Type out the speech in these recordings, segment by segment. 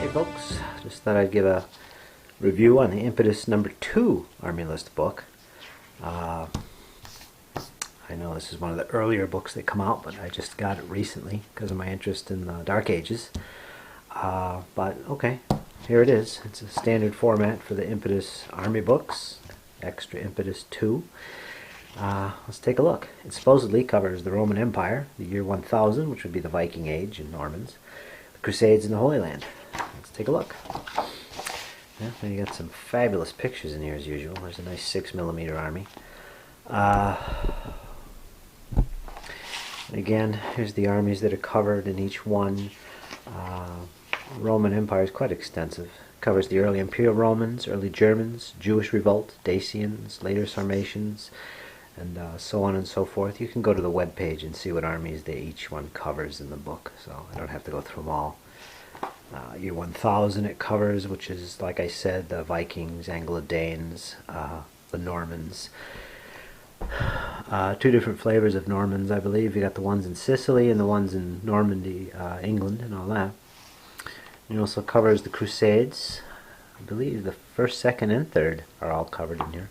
folks. Just thought I'd give a review on the Impetus #2 Army List book. I know this is one of the earlier books that come out, but I just got it recently because of my interest in the Dark Ages. But okay, here it is. It's a standard format for the Impetus Army books, Extra Impetus 2. Let's take a look. It supposedly covers the Roman Empire, the year 1000, which would be the Viking Age and Normans, the Crusades in the Holy Land. Let's take a look. Yeah, you got some fabulous pictures in here as usual. There's a nice 6mm army. Again, here's the armies that are covered in each one. Roman Empire is quite extensive. Covers the early Imperial Romans, early Germans, Jewish revolt, Dacians, later Sarmatians, and so on and so forth. You can go to the web page and see what armies each one covers in the book, so I don't have to go through them all. Year 1000 it covers, which is, like I said, the Vikings, Anglo-Danes, the Normans. Two different flavors of Normans, I believe. You got the ones in Sicily and the ones in Normandy, England, and all that. It also covers the Crusades. I believe the 1st, 2nd, and 3rd are all covered in here.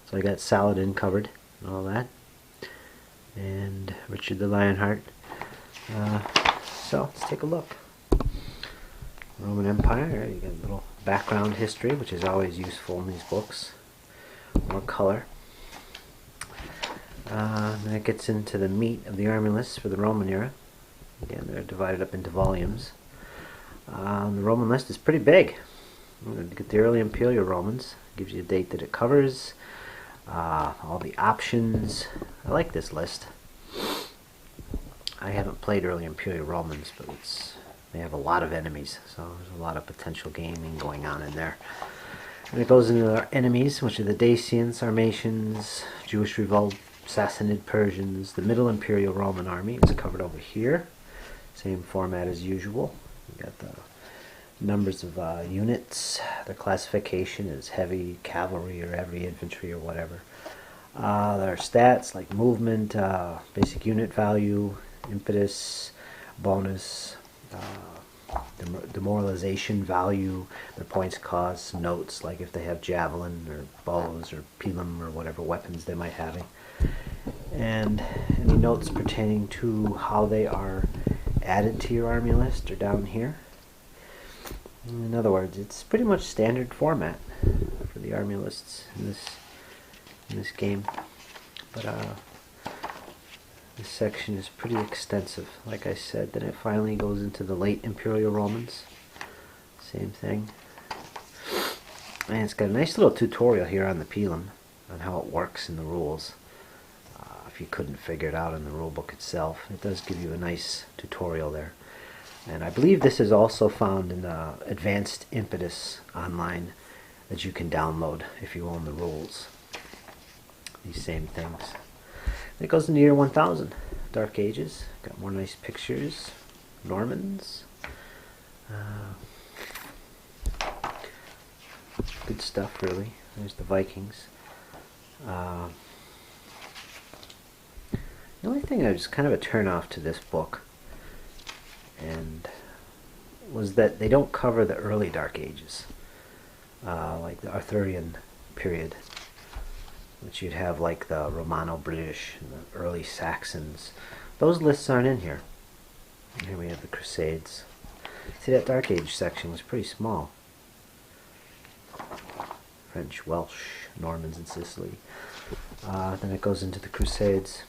So I got Saladin covered and all that, and Richard the Lionheart. So let's take a look. Roman Empire. You got a little background history, which is always useful in these books. More color. Then it gets into the meat of the army lists for the Roman era. Again, they're divided up into volumes. The Roman list is pretty big. We're going to get the early Imperial Romans. Gives you a date that it covers. All the options. I like this list. I haven't played early Imperial Romans, but they have a lot of enemies, so there's a lot of potential gaming going on in there. And it goes into our enemies, which are the Dacians, Sarmatians, Jewish revolt, Sassanid Persians, the Middle Imperial Roman Army. It's covered over here. Same format as usual. You got the numbers of units. Their classification is heavy cavalry or heavy infantry or whatever. Their stats like movement, basic unit value, impetus, bonus, demoralization value, their points cost, notes like if they have javelin or bows or pilum or whatever weapons they might have, and any notes pertaining to how they are added to your army list are down here. In other words, it's pretty much standard format for the army lists in this game, but this section is pretty extensive, like I said. Then it finally goes into the late Imperial Romans. Same thing. And it's got a nice little tutorial here on the pilum on how it works in the rules. If you couldn't figure it out in the rule book itself, it does give you a nice tutorial there. And I believe this is also found in Advanced Impetus online that you can download if you own the rules. These same things. It goes in the year 1000, Dark Ages. Got more nice pictures. Normans. Good stuff, really. There's the Vikings. The only thing that was kind of a turn-off to this book and was that they don't cover the early Dark Ages, like the Arthurian period, which you'd have like the Romano-British and the early Saxons. Those lists aren't in here. And here we have the Crusades. See, that Dark Age section was pretty small. French, Welsh, Normans in Sicily. Then it goes into the Crusades.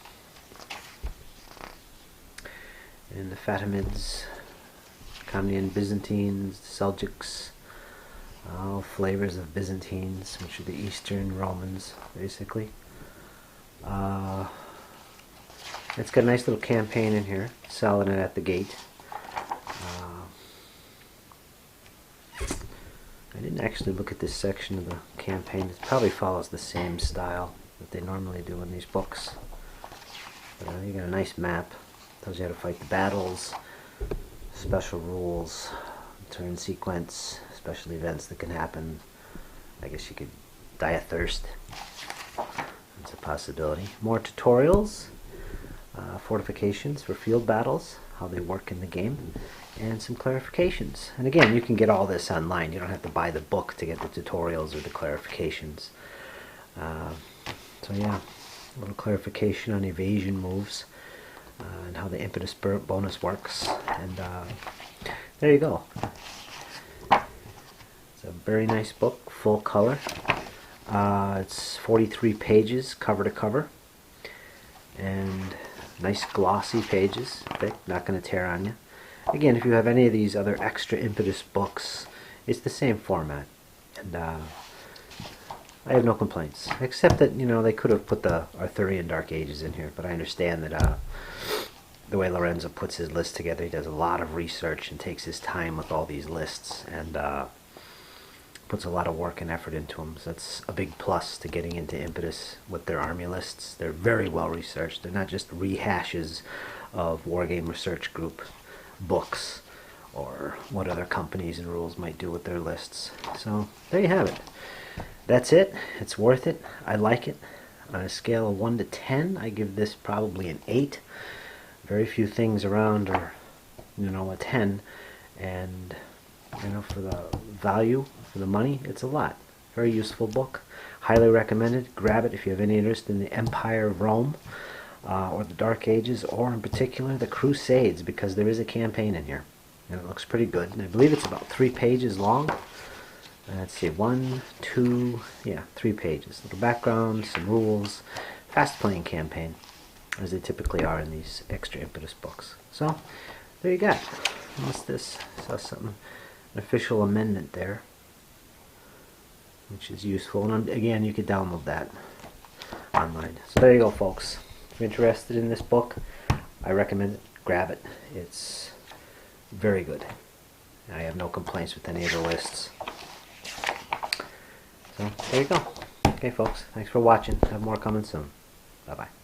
And the Fatimids, Comnenian Byzantines, Seljuks, all flavors of Byzantines, which are the Eastern Romans, basically. It's got a nice little campaign in here, Saladin at the Gate. I didn't actually look at this section of the campaign. It probably follows the same style that they normally do in these books. You got a nice map. Tells you how to fight the battles, special rules, turn sequence, special events that can happen. I guess you could die of thirst. That's a possibility. More tutorials, fortifications for field battles, how they work in the game, and some clarifications. And again, you can get all this online. You don't have to buy the book to get the tutorials or the clarifications. So yeah, a little clarification on evasion moves and how the impetus bonus works. And there you go. It's a very nice book, full color. It's 43 pages, cover to cover, and nice glossy pages, thick, not going to tear on you. Again, if you have any of these other Extra Impetus books, it's the same format, and I have no complaints, except that, you know, they could have put the Arthurian Dark Ages in here, but I understand that the way Lorenzo puts his list together, he does a lot of research and takes his time with all these lists, and puts a lot of work and effort into them. So that's a big plus to getting into Impetus with their army lists. They're very well researched. They're not just rehashes of Wargame Research Group books or what other companies and rules might do with their lists. So there you have it. That's it. It's worth it. I like it. On a scale of 1 to 10, I give this probably an 8. Very few things around are, you know, a 10, and you know, for the value, for the money, it's a lot. Very useful book. Highly recommended. Grab it if you have any interest in the Empire of Rome or the Dark Ages, or in particular the Crusades, because there is a campaign in here and it looks pretty good. And I believe it's about 3 pages long. Let's see, 1, 2, yeah, 3 pages. Little background, some rules, fast playing campaign, as they typically are in these Extra Impetus books. So there you go. What's this? Saw something, an official amendment there, which is useful. And again, you could download that online. So there you go, folks. If you're interested in this book, I recommend it. Grab it. It's very good. I have no complaints with any of the lists. So there you go. Okay, folks. Thanks for watching. Have more coming soon. Bye-bye.